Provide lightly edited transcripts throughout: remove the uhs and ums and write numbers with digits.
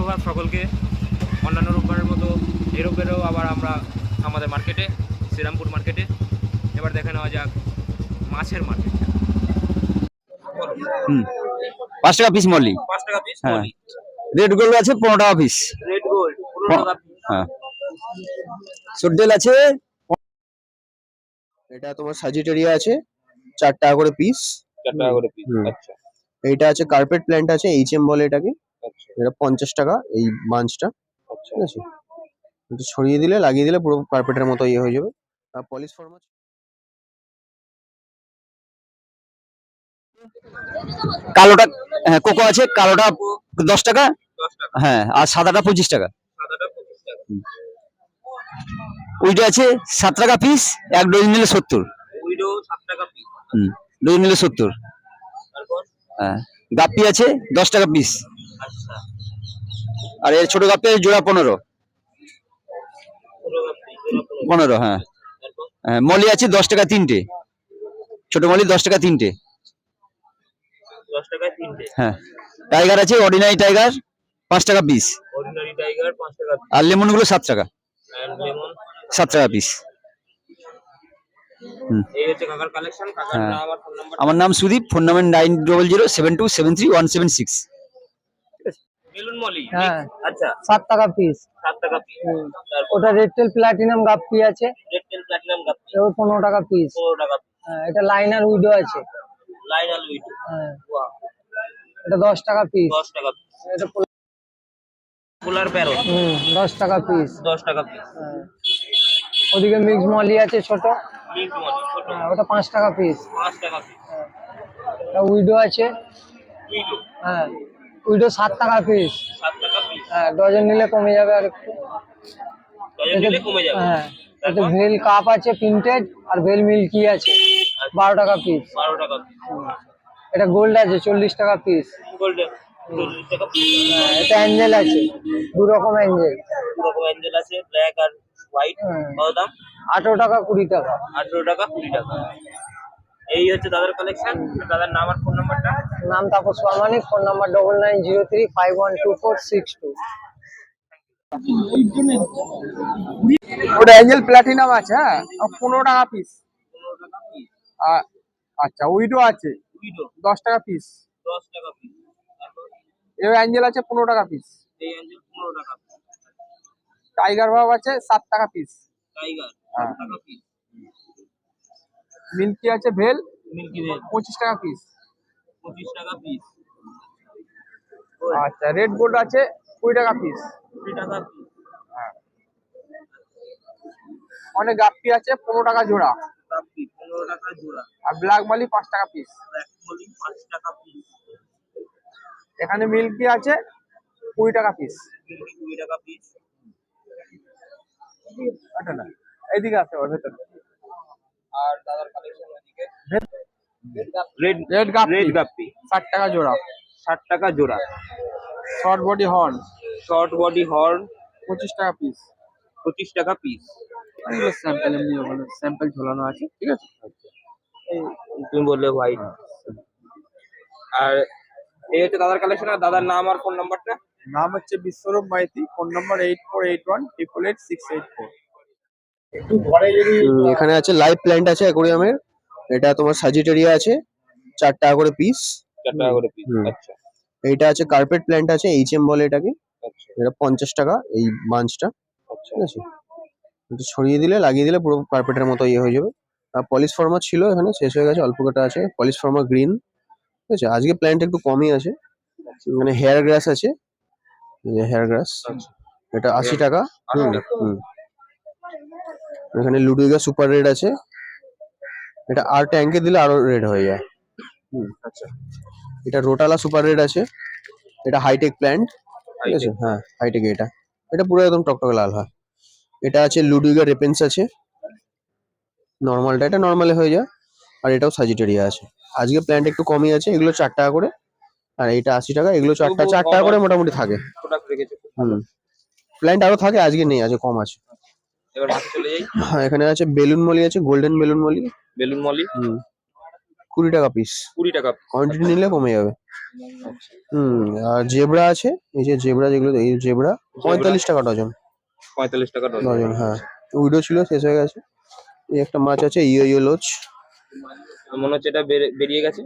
সুপ্রভাত সকলকে। অন্যান্য রোববারের মতো এই রোববারেও আবার আমরা আমাদের মার্কেটে, শ্রীরামপুর মার্কেটে। এবার দেখে নেওয়া যাক মাছের মার্কেটটা। 5 টাকা পিস মল্লি। 5 টাকা পিস হ্যাঁ। মলি। রেড গোল্ড আছে 15 টাকা পিস। রেড গোল্ড 15 টাকা পিস। হ্যাঁ। সর্দেল আছে, এটা তোমার সাজিটেরিয়া আছে 4 টাকা করে পিস। 4 টাকা করে পিস। আচ্ছা এইটা আছে কার্পেট প্ল্যান্ট আছে, এইচএম বলে এটাকে। আচ্ছা এটা 50 টাকা এই বাঞ্চটা। আচ্ছা। ঠিক আছে, একটু ছড়িয়ে দিলে লাগিয়ে দিলে পুরো কার্পেটের মতো ইয়ে হয়ে যাবে। আর পলিশ ফর্ম আছে, কালোটা হ্যাঁ কোকো আছে, কালোটা 10 টাকা। 10 টাকা। হ্যাঁ, আর সাদাটা 25 টাকা। সাদাটা 25 টাকা। ওইটা আছে 7 টাকা পিস, এক ডজন নিলে 70। উইডো 7 টাকা পিস। ডজন নিলে 70। তারপর হ্যাঁ, গাপ্পি আছে 10 টাকা পিস। আচ্ছা আর এর ছোট গাপ্পি আছে জোড়া 15। 15 টাকা পিস, জোড়া 15। 15 হ্যাঁ। তারপর মলি আছে 10 টাকা তিনটে, ছোট মলি 10 টাকা তিনটে। 10 টাকায় 3টে। হ্যাঁ, টাইগার আছে অর্ডিনারি টাইগার 5 টাকা পিস। অর্ডিনারি টাইগার 5 টাকা পিস। আর লেমন গুলো 7 টাকা, এন্ড লেমন 7 টাকা পিস। এই হচ্ছে কাকার কালেকশন। কাকার হ্যাঁ। নাম আর ফোন নাম্বার। আমার নাম Sudip, phone number 9007273176। Balloon Moli. হ্যাঁ। আচ্ছা 7 টাকা পিস। 7 টাকা পিস। তারপর ওটা রেড টেল প্লাটিনাম গাপ্পি আছে, রেড টেল প্লাটিনাম গাপ্পি এও 15 টাকা পিস। 15 টাকা পিস। এটা লাইনার উইডো আছে। Lineal widow. হ্যাঁ, ওয়াও এটা 10 টাকা পিস। 10 টাকা পিস। এটা পোলার প্যারট 10 টাকা পিস। 10 টাকা পিস। ওদিকে মিক্স মলি আছে ছোট, মিল্ক মলি ছোট ওটা 5 টাকা পিস। 5 টাকা পিস। এটা উইডো আছে, উইডো হ্যাঁ উইডো 7 টাকা পিস। 7 টাকা পিস। হ্যাঁ, ডজন নিলে কমে যাবে আর একটু। ডজন নিলে কমে যাবে। হ্যাঁ, এটা তারপর ভেল কাপ আছে প্রিন্টেড, আর ভেল মিল্কি আছে 12 টাকা পিস। 12 টাকা পিস। এটা গোল্ড আছে 40 টাকা পিস। গোল্ডেন 40 টাকা পিস। এটা অ্যাঞ্জেল আছে, দু রকম অ্যাঞ্জেল। দু রকম অ্যাঞ্জেল আছে, ব্ল্যাক আর হোয়াইট। কত দাম? 18 টাকা 20 টাকা। 18 টাকা 20 টাকা। এই হচ্ছে দাদার কালেকশন। দাদার নাম আর ফোন নাম্বারটা। নাম তাপস প্রামাণিক, ফোন নাম্বার 9903512462। ওটা অ্যাঞ্জেল প্ল্যাটিনাম আছে, হ্যাঁ 15 টাকা পিস। 15 টাকা পিস। আচ্ছা উইডো আছে উইডো 10 টাকা পিস। 10 টাকা পিস। তারপর এই অ্যাঞ্জেল আছে 15 টাকা পিস। এই অ্যাঞ্জেল 15 টাকা পিস। টাইগার ভাব আছে 7 টাকা পিস। টাইগার হ্যাঁ। 7 টাকা পিস। মিল্কি আছে ভেল মিল্কি ভেল 25 টাকা পিস। 25 টাকা পিস। আচ্ছা রেড গোল্ড আছে 20 টাকা পিস। 20 টাকা পিস। অনেক গাপ্পি আছে 15 টাকা জোড়া। কাপি 15 টাকা জোড়া। আর ব্ল্যাক মালি 5 টাকা পিস। ব্ল্যাক মলি 5 টাকা পিস। এখানে মিল্কি আছে 20 টাকা পিস। মিল্কি 20 টাকা পিস। আচ্ছা না, এইদিকে আছে ওর ভেতরে। আর দাদার কালেকশন ওইদিকে রেড রেড গাপ্পি রেড গাপ্পি 60 টাকা জোড়া। 60 টাকা জোড়া। Short body horn short body horn 25 টাকা পিস। 25 টাকা পিস। এগুলো স্যাম্পল, এমনি ওখানে স্যাম্পল ঝোলানো আছে, ঠিক আছে। তুমি বললে হোয়াইট। আর এই হচ্ছে দাদার কালেকশন। আর দাদার নাম আর ফোন নাম্বারটা। নাম হচ্ছে বিশ্বরূপ মাইতি, ফোন নাম্বার 8481888684। এখানে আছে লাইভ প্ল্যান্ট আছে অ্যাকোরিয়ামের, এটা তোমার সাজিটেরিয়া আছে 4 টাকা করে পিস। 4 টাকা করে পিস। হুম। আচ্ছা এইটা আছে কার্পেট প্ল্যান্ট আছে, এইচএম বলে এটাকে। আচ্ছা এটা 50 টাকা এই বাঞ্চটা। আচ্ছা। ঠিক আছে, একটু ছড়িয়ে দিলে লাগিয়ে দিলে পুরো কার্পেটের মতো ইয়ে হয়ে যাবে। আর পলিশ ফর্মার ছিল এখানে, শেষ হয়ে গেছে, অল্প কটা আছে পলিশ ফর্মার গ্রিন। ঠিক আছে, আজকে প্ল্যান্ট একটু কমই আছে। মানে হেয়ার গ্রাস আছে, হেয়ার গ্রাস আচ্ছা। এটা 80 টাকা। 80 টাকা। হুম। এখানে লুডুইগা সুপার রেড আছে, এটা আর ট্যাঙ্কে দিলে আরো রেড হয়ে যায়। আচ্ছা এটা রোটালা সুপার রেড আছে, এটা হাইটেক প্ল্যান্ট। ঠিক আছে, হ্যাঁ হাইটেক। এটা এটা পুরো একদম টকটকে লাল হয়। এটা আছে লুডুইগা রেপেন্স আছে, নর্মালটা এটা নর্মালে হয়ে যায়। আর এটাও সাজিটেরিয়া আছে। আজকে প্ল্যান্ট একটু কমই আছে, এগুলো 4 টাকা করে। আর এইটা 80 টাকা, এগুলো 4 টাকা করে মোটামুটি থাকে। প্রোডাক্ট রেখেছে খুব। হুম, প্ল্যান্ট আরো থাকে, আজকে নেই, আজকে কম আছে। এবার মাঠে চলে যাই। হ্যাঁ, এখানে আছে বেলুন মলি আছে, golden balloon molly. Balloon molly হুম, 20 টাকা পিস। 20 টাকা। কোয়ান্টিটি নিলে কমে যাবে। আচ্ছা। আর জেব্রা আছে, এই যে জেব্রা যেগুলো, এই জেব্রা 45 টাকা ডজন। 45 টাকা ডজন। ডজন, হ্যাঁ। উইডো ছিল, শেষ হয়ে গেছে। এই একটা মাছ আছে ইয়ো লোচ। মনে হচ্ছে এটা বেরিয়ে গেছে।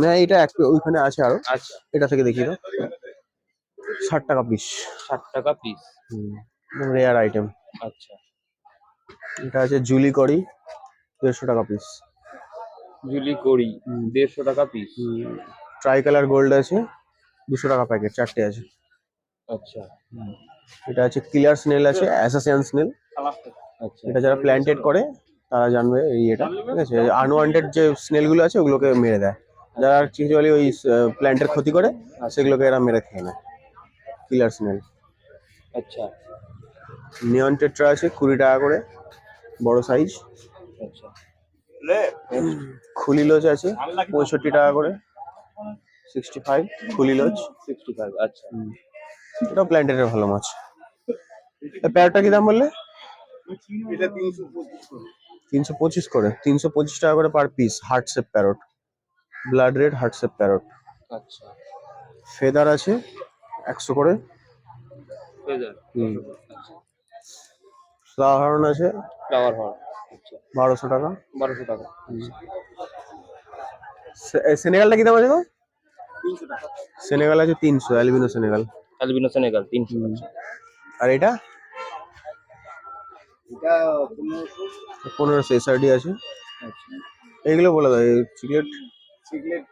না, এটা ওইখানে আছে আরো। আচ্ছা। এটা থেকে দেখিয়ে দাও। 60 টাকা পিস। 60 টাকা পিস। Rare item. আচ্ছা। এটা আছে জুলি করি, 150 টাকা পিস। জুলি করি 150 টাকা পিস। ট্রাই কালার গোল্ড আছে 200 টাকা প্যাকেট, 4টে আছে। আচ্ছা। এটা আছে ক্লিয়ার স্নেল আছে, অ্যাসাসিয়ান স্নেল। আচ্ছা। এটা যারা প্ল্যান্টেড করে তারা জানবে এই এটা, ঠিক আছে। আনওয়ান্টেড যে স্নেল গুলো আছে ওগুলোকে মেরে দেয়। যারা অ্যাকচুয়ালি ওই প্ল্যান্টের ক্ষতি করে সেগুলোকে এরা মেরে খেয়ে নেয়। Clear snail. আচ্ছা। নিয়ন টেট্রা আছে 20 টাকা করে, বড় সাইজ। আচ্ছা। খুলি লোচ আছে 65 টাকা করে, 65 খুলি লোচ। 65। আচ্ছা। এটা প্ল্যান্টেডের ভালো মাছ। প্যারটা কি দাম বললে? এটা 325 325 করে, 325 টাকা করে per piece. Heart shape parrot, blood red heart shape parrot. আচ্ছা। ফেদার আছে 100 করে। ফেদার। ফ্লাওয়ার হর্ন আছে ফ্লাওয়ার হর্ন। আচ্ছা। 1200 টাকা। 1200 টাকা। সেনেগালটা কি দাম আছে গো? 300 টাকা। সেনেগাল আছে 300, অ্যালবিনো সেনেগাল। Albino Senegal 300। আর এটা এটা 1500 এসআরডি আছে। আচ্ছা। এইগুলো বলে দাও। চিকলেট সিগলেট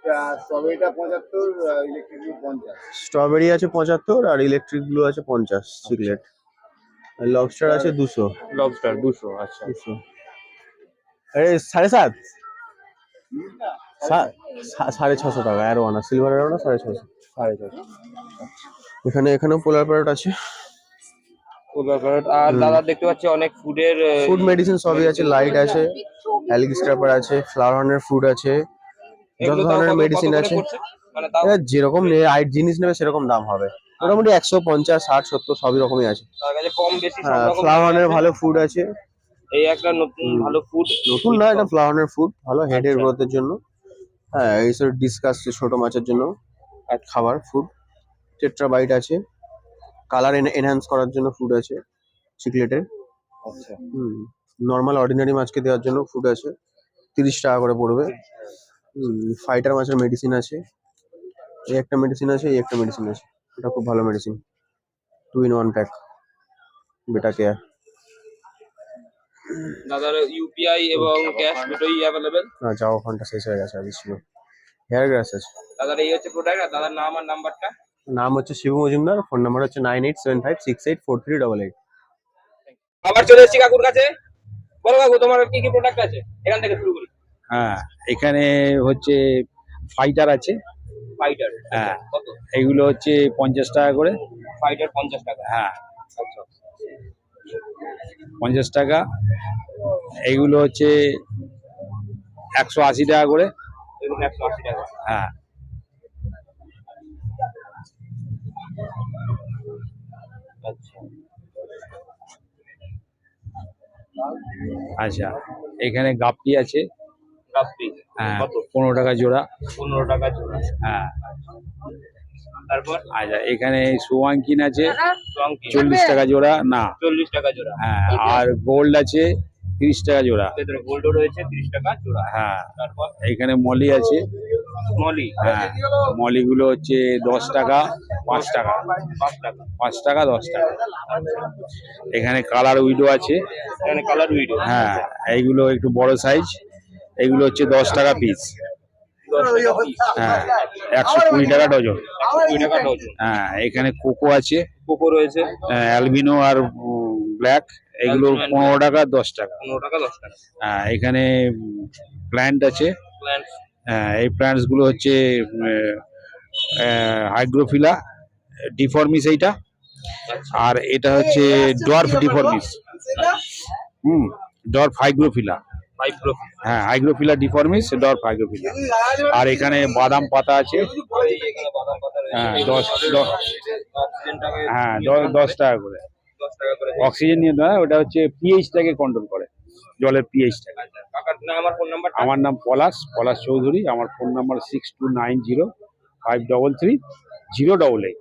স্ট্রবেরিটা 75, ইলেকট্রিক 50। স্ট্রবেরি আছে 75 আর ইলেকট্রিক ব্লু আছে 50 চিকলেট। আর লবস্টার আছে 200। লবস্টার 200। আচ্ছা। 200। আরে 7.5, 650 টাকা। Arowana silver arowana 650। 650। এখানেও পোলার প্যারট আছে। আর দাদা দেখতে পাচ্ছি অনেক ফুডের ফুড মেডিসিন সবই আছে। লাইট আছে, অ্যালিগস্ট্রাপার আছে, ফ্লাওয়ার হর্নের ফুড আছে, যত ধরনের মেডিসিন আছে। মানে তাও যেরকম জিনিস নেবে সেরকম দাম হবে। মোটামুটি 150, 60, 70 সবই রকমই আছে। তার কাছে কম বেশি সব হ্যাঁ, রকম ফ্লাওয়ার হর্নের ভালো ফুড আছে। এই একটা নতুন ভালো ফুড। নতুন না, এটা ফ্লাওয়ার হর্নের ফুড ভালো হেডের আচ্ছা। গ্রোথের জন্য। হ্যাঁ, এইসব ডিসকাস ছোট মাছের জন্য খাবার ফুড। টেট্রাবাইট আছে, কালার এনহ্যান্স করার জন্য ফুড আছে চিকলেটের। আচ্ছা। নর্মাল অর্ডিনারি মাছকে দেওয়ার জন্য ফুড আছে, 30 টাকা করে পড়বে। ফাইটার মাছের মেডিসিন আছে, এই একটা মেডিসিন আছে, এই একটা মেডিসিন আছে। এটা খুব ভালো মেডিসিন, 2-in-1 প্যাক, বেটা কেয়ার। দাদার ইউপিআই এবং ক্যাশ দুটোই অ্যাভেলেবেল। না, যাও ওখানটা শেষ হয়ে গেছে, আগে ছিল। হেয়ার গ্রাস আছে। দাদার এই হচ্ছে প্রোডাক্ট। আর দাদার নাম আর নাম্বারটা? নাম হচ্ছে শিবু মজুমদার, ফোন নাম্বার হচ্ছে 9875684388। আবার চলে এসেছি কাকুর কাছে। বলো কাকু, তোমার কি কি প্রোডাক্ট আছে? এখান থেকে শুরু করি। হ্যাঁ, এখানে হচ্ছে ফাইটার আছে। ফাইটার। হ্যাঁ, কত? এগুলো হচ্ছে 50 টাকা করে। ফাইটার 50 টাকা। হ্যাঁ, আচ্ছা। 50 টাকা। এইগুলো হচ্ছে 180 টাকা করে। এগুলো 180 টাকা। হ্যাঁ, আচ্ছা। আচ্ছা, এখানে গাপ্পি আছে। গাপ্পি হ্যাঁ, কত? 15 টাকা জোড়া। 15 টাকা জোড়া। হ্যাঁ, তারপর আচ্ছা, এখানে সোয়াঙ্কিন আছে টঙ্কি 40 টাকা জোড়া। না, 40 টাকা জোড়া। হ্যাঁ, আর গোল্ড আছে 30 টাকা জোড়া। ভেতরে গোল্ডও রয়েছে 30 টাকা জোড়া। হ্যাঁ, তারপর এখানে মলি আছে। মলি। হ্যাঁ, মলিগুলো হচ্ছে 10 টাকা, 5 টাকা। 5 টাকা। 5 টাকা, 10 টাকা। এখানে কালার উইডো আছে। এখানে কালার উইডো। হ্যাঁ, এইগুলো একটু বড় সাইজ। এগুলো হচ্ছে 10 টাকা পিস। 10 টাকা পিস। হ্যাঁ, 120 টাকা ডজন। 120 টাকা ডজন। হ্যাঁ, এখানে কোকো আছে, কোকো রয়েছে অ্যালবিনো আর ব্ল্যাক। এগুলো Albino and 15 টাকা, 10 টাকা। 15 টাকা 10 টাকা। হ্যাঁ, এখানে প্ল্যান্ট আছে। প্ল্যান্টস। হ্যাঁ, এই প্ল্যান্টস গুলো হচ্ছে হাইগ্রোফিলা ডিফর্মিস এইটা। আচ্ছা। আর এটা হচ্ছে dwarf difformis. Dwarf hygrophila. Hygrophila. হ্যাঁ, হাইগ্রোফিলা ডিফর্মিস, ডর্ফ হাইগ্রোফিলা। আর এখানে বাদাম পাতা আছে। এই এখানে বাদাম পাতা রয়েছে। হ্যাঁ, এগুলো 10 অক্সিজেনটাকে হ্যাঁ 10 টাকা করে। 10 টাকা করে। অক্সিজেন নিয়ে ওটা হচ্ছে পিএইচটাকে কন্ট্রোল করে, জলের পিএইচটাকে। আচ্ছা, কাকার না আমার ফোন নাম্বার আমার নাম পলাশ চৌধুরী। আমার ফোন নাম্বার 62905333 088।